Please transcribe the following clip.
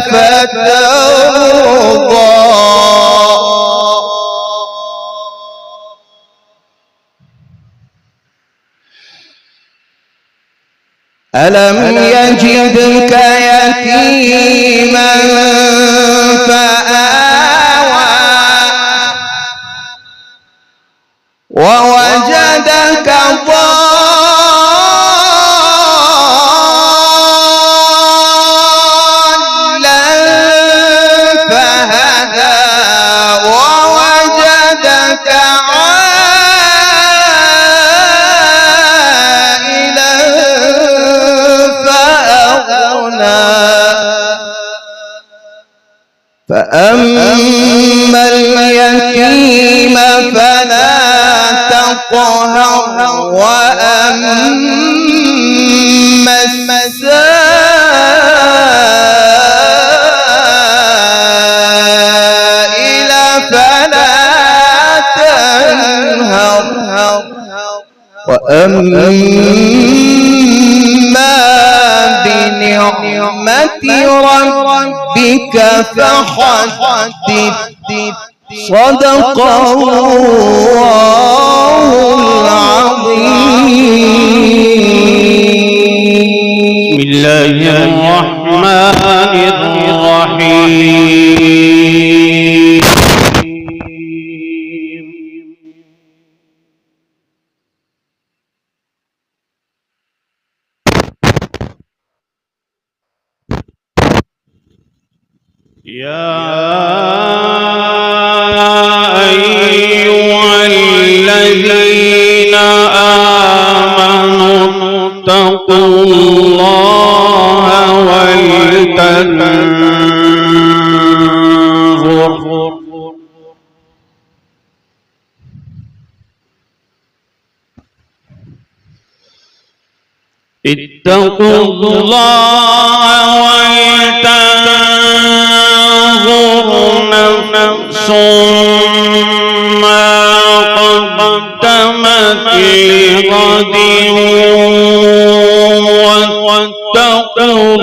فترضى ألم يجدك يتيما فآوى ووجدك ضالا فهدى ووجدك عائلا فأغنى فأما اليتيم فلا تقهر وأما السائل فلا تنهر وأما بنعمة ربك فحدث صدق الله العظيم. بسم الله الرحمن الرحيم. يا أيها الذين آمنوا اتقوا الله ولتنظر نفس ما قدمت لغد واتقوا